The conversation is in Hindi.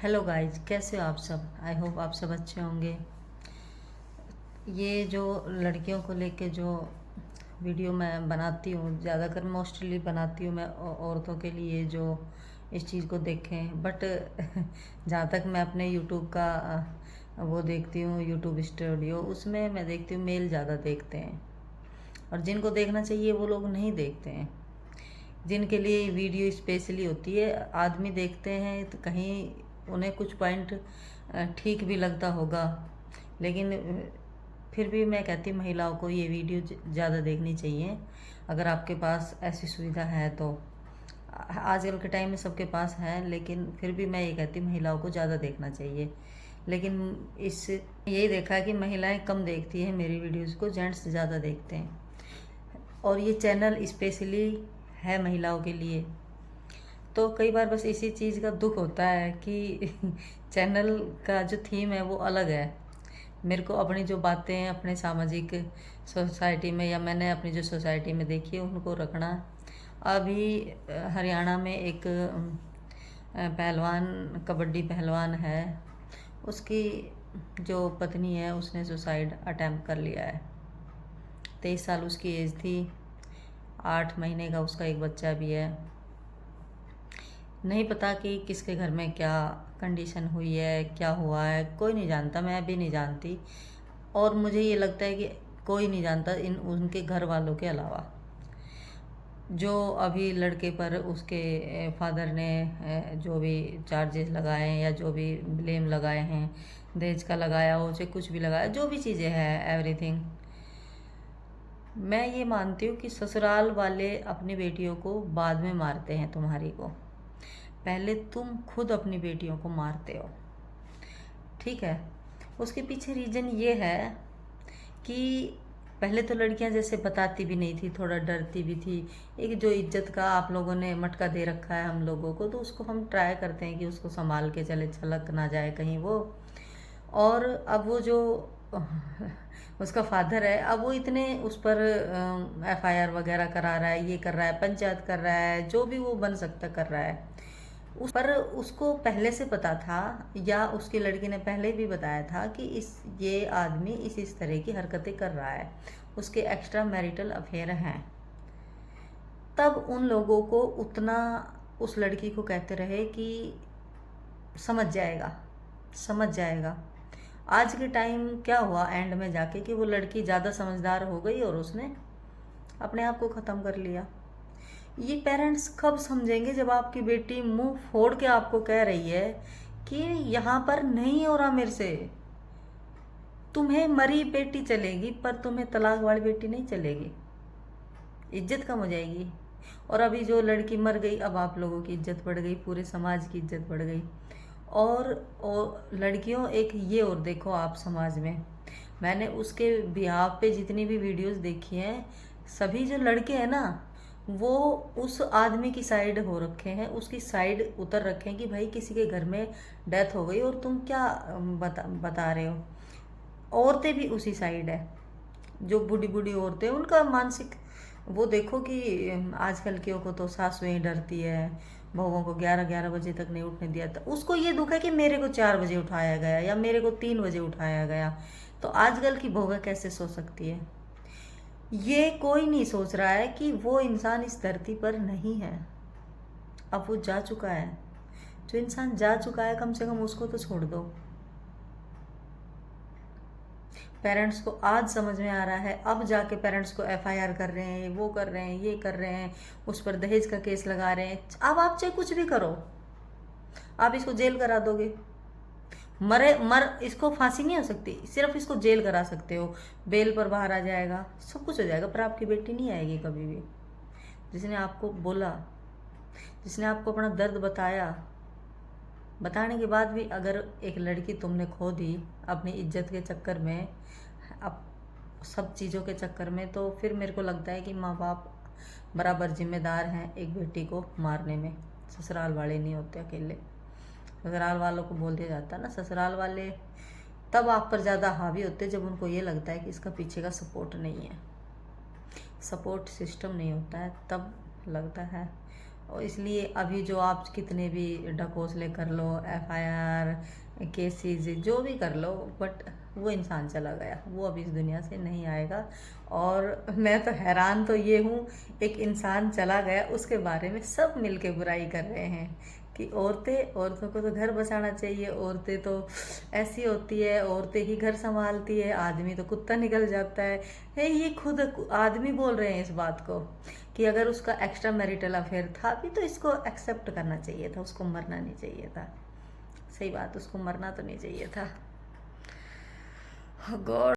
हेलो गाइज, कैसे हो आप सब। आई होप आप सब अच्छे होंगे। ये जो लड़कियों को लेके जो वीडियो मैं बनाती हूँ, ज़्यादातर मोस्टली बनाती हूँ मैं औरतों के लिए जो इस चीज़ को देखें। बट जहाँ तक मैं अपने यूट्यूब का वो देखती हूँ, यूट्यूब स्टूडियो, उसमें मैं देखती हूँ मेल ज़्यादा देखते हैं और जिनको देखना चाहिए वो लोग नहीं देखते हैं। जिनके लिए वीडियो स्पेशली होती है, आदमी देखते हैं तो कहीं उन्हें कुछ पॉइंट ठीक भी लगता होगा, लेकिन फिर भी मैं कहती महिलाओं को ये वीडियो ज़्यादा देखनी चाहिए अगर आपके पास ऐसी सुविधा है तो। आजकल के टाइम में सबके पास है, लेकिन फिर भी मैं ये कहती महिलाओं को ज़्यादा देखना चाहिए। लेकिन इस यही देखा है कि महिलाएं कम देखती हैं मेरी वीडियोज़ को, जेंट्स ज़्यादा देखते हैं। और ये चैनल स्पेशली है महिलाओं के लिए। तो कई बार बस इसी चीज़ का दुख होता है कि चैनल का जो थीम है वो अलग है। मेरे को अपनी जो बातें अपने सामाजिक सोसाइटी में या मैंने अपनी जो सोसाइटी में देखी है उनको रखना। अभी हरियाणा में एक पहलवान, कबड्डी पहलवान है, उसकी जो पत्नी है उसने सुसाइड अटेम्प्ट कर लिया है। 23 साल उसकी एज थी, 8 महीने का उसका एक बच्चा भी है। नहीं पता कि किसके घर में क्या कंडीशन हुई है, क्या हुआ है, कोई नहीं जानता, मैं भी नहीं जानती। और मुझे ये लगता है कि कोई नहीं जानता इन उनके घर वालों के अलावा। जो अभी लड़के पर उसके फादर ने जो भी चार्जेस लगाए हैं या जो भी ब्लेम लगाए हैं, दहेज का लगाया हो चाहे कुछ भी लगाया, जो भी चीज़ें हैं, एवरीथिंग, मैं ये मानती हूँ कि ससुराल वाले अपनी बेटियों को बाद में मारते हैं तुम्हारी को, पहले तुम खुद अपनी बेटियों को मारते हो। ठीक है, उसके पीछे रीज़न ये है कि पहले तो लड़कियां जैसे बताती भी नहीं थी, थोड़ा डरती भी थी। एक जो इज्जत का आप लोगों ने मटका दे रखा है हम लोगों को, तो उसको हम ट्राई करते हैं कि उसको संभाल के चले, छलक ना जाए कहीं वो। और अब वो जो उसका फादर है, अब वो इतने उस पर एफआईआर वगैरह करा रहा है, ये कर रहा है, पंचायत कर रहा है, जो भी वो बन सकता कर रहा है। उस पर उसको पहले से पता था या उसकी लड़की ने पहले भी बताया था कि ये आदमी इस तरह की हरकतें कर रहा है, उसके एक्स्ट्रा मैरिटल अफेयर हैं। तब उन लोगों को उतना उस लड़की को कहते रहे कि समझ जाएगा, समझ जाएगा। आज के टाइम क्या हुआ एंड में जाके कि वो लड़की ज़्यादा समझदार हो गई और उसने अपने आप को ख़त्म कर लिया। ये पेरेंट्स कब समझेंगे जब आपकी बेटी मुंह फोड़ के आपको कह रही है कि यहाँ पर नहीं हो रहा मेरे से। तुम्हें मरी बेटी चलेगी पर तुम्हें तलाक वाली बेटी नहीं चलेगी, इज्जत कम हो जाएगी। और अभी जो लड़की मर गई, अब आप लोगों की इज्जत बढ़ गई, पूरे समाज की इज्जत बढ़ गई। और लड़कियों, एक ये और देखो आप समाज में, मैंने उसके बिहाव पे जितनी भी वीडियोस देखी हैं, सभी जो लड़के हैं ना वो उस आदमी की साइड हो रखे हैं, उसकी साइड उतर रखे हैं कि भाई किसी के घर में डेथ हो गई और तुम क्या बता रहे हो। औरतें भी उसी साइड है, जो बूढ़ी बूढ़ी औरतें, उनका मानसिक वो देखो कि आजकल की को तो सासुएं डरती है, बहुओं को 11-11 बजे तक नहीं उठने दिया था। उसको ये दुख है कि मेरे को 4 बजे उठाया गया या मेरे को 3 बजे उठाया गया, तो आजकल की बहुएं कैसे सो सकती है। ये कोई नहीं सोच रहा है कि वो इंसान इस धरती पर नहीं है, अब वो जा चुका है। जो इंसान जा चुका है कम से कम उसको तो छोड़ दो। पेरेंट्स को आज समझ में आ रहा है, अब जाके पेरेंट्स को एफआईआर कर रहे हैं, वो कर रहे हैं, ये कर रहे हैं, उस पर दहेज का केस लगा रहे हैं। अब आप चाहे कुछ भी करो, आप इसको जेल करा दोगे, इसको फांसी नहीं हो सकती, सिर्फ इसको जेल करा सकते हो, बेल पर बाहर आ जाएगा, सब कुछ हो जाएगा, पर आपकी बेटी नहीं आएगी कभी भी। जिसने आपको बोला, जिसने आपको अपना दर्द बताया, बताने के बाद भी अगर एक लड़की तुमने खो दी अपनी इज्जत के चक्कर में, अब सब चीज़ों के चक्कर में, तो फिर मेरे को लगता है कि माँ बाप बराबर जिम्मेदार हैं एक बेटी को मारने में। ससुराल वाले नहीं होते अकेले, ससुराल वालों को बोल दिया जाता है ना, ससुराल वाले तब आप पर ज़्यादा हावी होते जब उनको ये लगता है कि इसका पीछे का सपोर्ट नहीं है, सपोर्ट सिस्टम नहीं होता है, तब लगता है। और इसलिए अभी जो आप कितने भी ढकोसले कर लो, FIR केसेस जो भी कर लो, बट वो इंसान चला गया, वो अब इस दुनिया से नहीं आएगा। और मैं तो हैरान तो ये हूँ, एक इंसान चला गया उसके बारे में सब मिलके बुराई कर रहे हैं कि औरतों को तो घर बसाना चाहिए, औरतें तो ऐसी होती है, औरतें ही घर संभालती है, आदमी तो कुत्ता निकल जाता है। ये खुद आदमी बोल रहे हैं इस बात को कि अगर उसका एक्स्ट्रा मैरिटल अफेयर था भी तो इसको एक्सेप्ट करना चाहिए था, उसको मरना नहीं चाहिए था। सही बात, उसको मरना तो नहीं चाहिए था। गॉड।